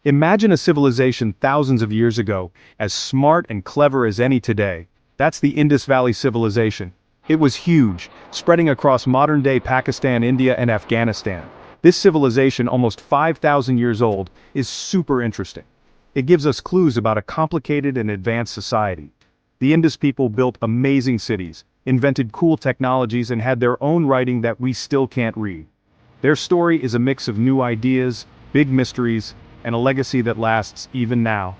Imagine a civilization thousands of years ago, as smart and clever as any today. That's the Indus Valley Civilization. It was huge, spreading across modern-day Pakistan, India, and Afghanistan. This civilization, almost 5,000 years old, is super interesting. It gives us clues about a complicated and advanced society. The Indus people built amazing cities, invented cool technologies, and had their own writing that we still can't read. Their story is a mix of new ideas, big mysteries, and a legacy that lasts even now.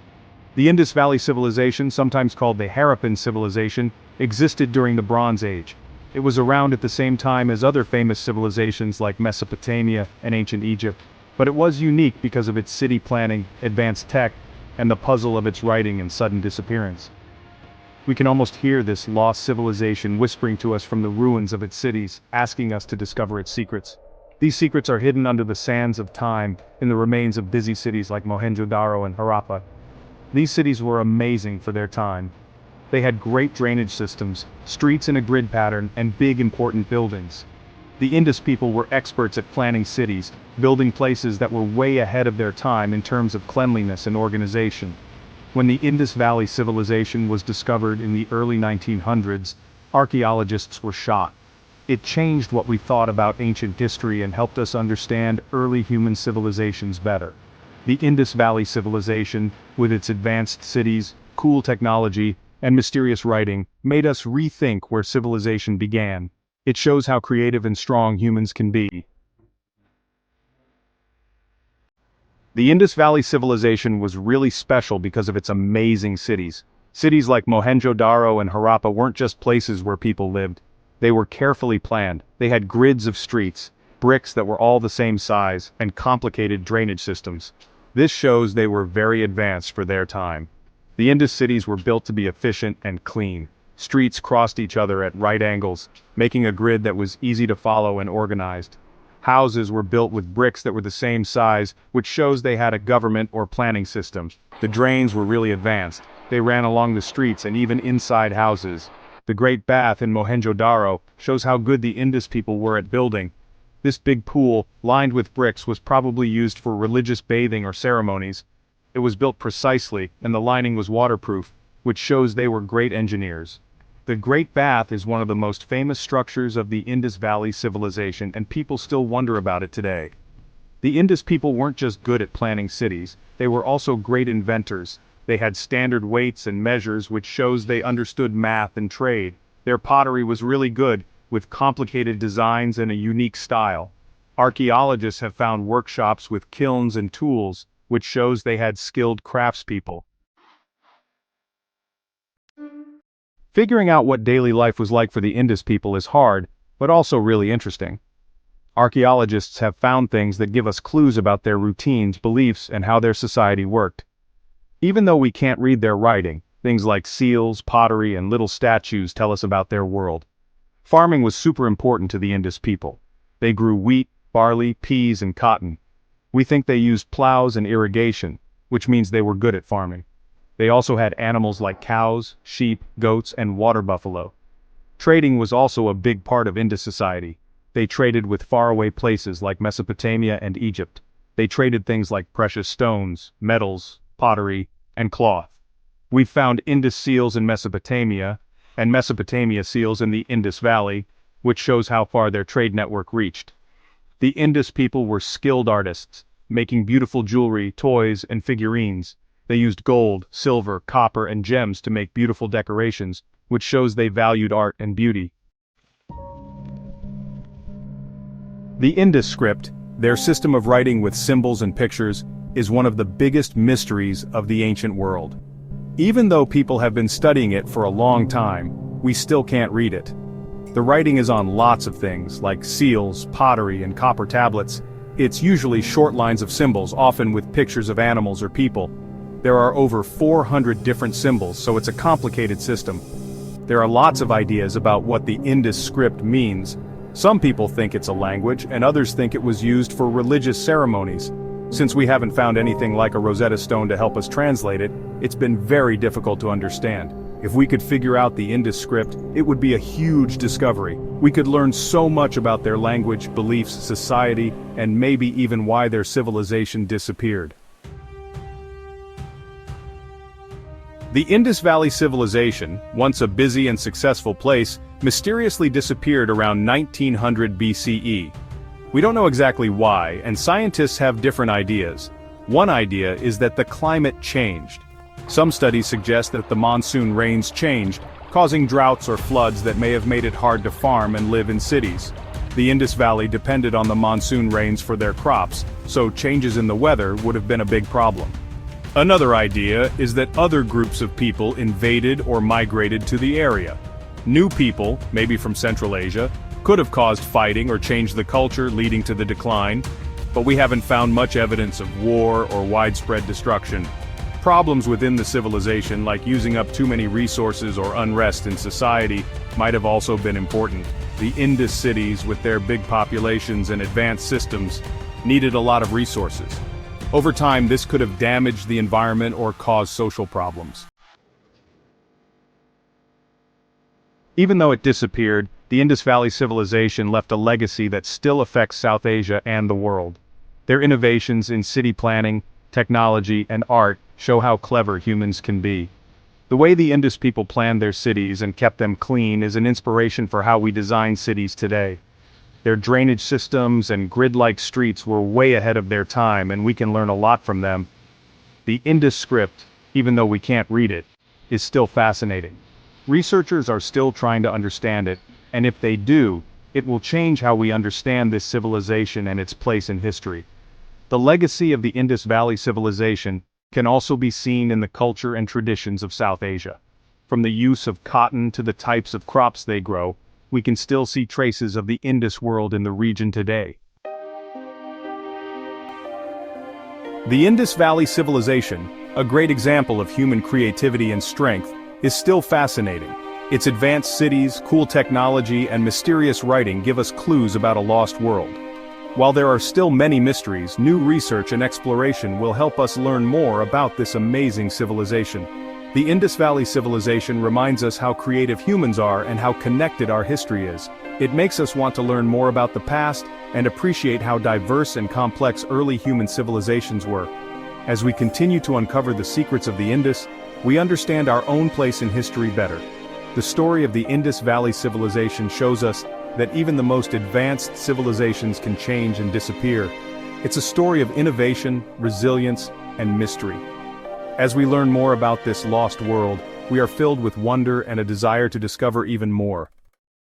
The Indus Valley Civilization, sometimes called the Harappan Civilization, existed during the Bronze Age. It was around at the same time as other famous civilizations like Mesopotamia and ancient Egypt, but it was unique because of its city planning, advanced tech, and the puzzle of its writing and sudden disappearance. We can almost hear this lost civilization whispering to us from the ruins of its cities, asking us to discover its secrets. These secrets are hidden under the sands of time, in the remains of busy cities like Mohenjo-daro and Harappa. These cities were amazing for their time. They had great drainage systems, streets in a grid pattern, and big important buildings. The Indus people were experts at planning cities, building places that were way ahead of their time in terms of cleanliness and organization. When the Indus Valley Civilization was discovered in the early 1900s, archaeologists were shocked. It changed what we thought about ancient history and helped us understand early human civilizations better. The Indus Valley Civilization, with its advanced cities, cool technology, and mysterious writing, made us rethink where civilization began. It shows how creative and strong humans can be. The Indus Valley Civilization was really special because of its amazing cities. Cities like Mohenjo-daro and Harappa weren't just places where people lived. They were carefully planned. They had grids of streets, bricks that were all the same size, and complicated drainage systems. This shows they were very advanced for their time. The Indus cities were built to be efficient and clean. Streets crossed each other at right angles, making a grid that was easy to follow and organized. Houses were built with bricks that were the same size, which shows they had a government or planning system. The drains were really advanced. They ran along the streets and even inside houses. The Great Bath in Mohenjo-daro shows how good the Indus people were at building. This big pool, lined with bricks, was probably used for religious bathing or ceremonies. It was built precisely, and the lining was waterproof, which shows they were great engineers. The Great Bath is one of the most famous structures of the Indus Valley Civilization, and people still wonder about it today. The Indus people weren't just good at planning cities, they were also great inventors. They had standard weights and measures, which shows they understood math and trade. Their pottery was really good, with complicated designs and a unique style. Archaeologists have found workshops with kilns and tools, which shows they had skilled craftspeople. Figuring out what daily life was like for the Indus people is hard, but also really interesting. Archaeologists have found things that give us clues about their routines, beliefs, and how their society worked. Even though we can't read their writing, things like seals, pottery, and little statues tell us about their world. Farming was super important to the Indus people. They grew wheat, barley, peas, and cotton. We think they used plows and irrigation, which means they were good at farming. They also had animals like cows, sheep, goats, and water buffalo. Trading was also a big part of Indus society. They traded with faraway places like Mesopotamia and Egypt. They traded things like precious stones, metals, pottery, and cloth. We found Indus seals in Mesopotamia, and Mesopotamia seals in the Indus Valley, which shows how far their trade network reached. The Indus people were skilled artists, making beautiful jewelry, toys, and figurines. They used gold, silver, copper, and gems to make beautiful decorations, which shows they valued art and beauty. The Indus script, their system of writing with symbols and pictures, is one of the biggest mysteries of the ancient world. Even though people have been studying it for a long time, we still can't read it. The writing is on lots of things, like seals, pottery, and copper tablets. It's usually short lines of symbols, often with pictures of animals or people. There are over 400 different symbols, so it's a complicated system. There are lots of ideas about what the Indus script means. Some people think it's a language, and others think it was used for religious ceremonies. Since we haven't found anything like a Rosetta Stone to help us translate it, it's been very difficult to understand. If we could figure out the Indus script, it would be a huge discovery. We could learn so much about their language, beliefs, society, and maybe even why their civilization disappeared. The Indus Valley Civilization, once a busy and successful place, mysteriously disappeared around 1900 BCE. We don't know exactly why, and scientists have different ideas. One idea is that the climate changed. Some studies suggest that the monsoon rains changed, causing droughts or floods that may have made it hard to farm and live in cities. The Indus Valley depended on the monsoon rains for their crops, so changes in the weather would have been a big problem. Another idea is that other groups of people invaded or migrated to the area. New people, maybe from Central Asia, could have caused fighting or changed the culture, leading to the decline, but we haven't found much evidence of war or widespread destruction. Problems within the civilization, like using up too many resources or unrest in society, might have also been important. The Indus cities, with their big populations and advanced systems, needed a lot of resources. Over time, this could have damaged the environment or caused social problems. Even though it disappeared, the Indus Valley Civilization left a legacy that still affects South Asia and the world. Their innovations in city planning, technology, and art show how clever humans can be. The way the Indus people planned their cities and kept them clean is an inspiration for how we design cities today. Their drainage systems and grid-like streets were way ahead of their time, and we can learn a lot from them. The Indus script, even though we can't read it, is still fascinating. Researchers are still trying to understand it, and if they do, it will change how we understand this civilization and its place in history. The legacy of the Indus Valley Civilization can also be seen in the culture and traditions of South Asia. From the use of cotton to the types of crops they grow, we can still see traces of the Indus world in the region today. The Indus Valley Civilization, a great example of human creativity and strength, is still fascinating. Its advanced cities, cool technology, and mysterious writing give us clues about a lost world. While there are still many mysteries, new research and exploration will help us learn more about this amazing civilization. The Indus Valley Civilization reminds us how creative humans are and how connected our history is. It makes us want to learn more about the past and appreciate how diverse and complex early human civilizations were. As we continue to uncover the secrets of the Indus, we understand our own place in history better. The story of the Indus Valley Civilization shows us that even the most advanced civilizations can change and disappear. It's a story of innovation, resilience, and mystery. As we learn more about this lost world, we are filled with wonder and a desire to discover even more.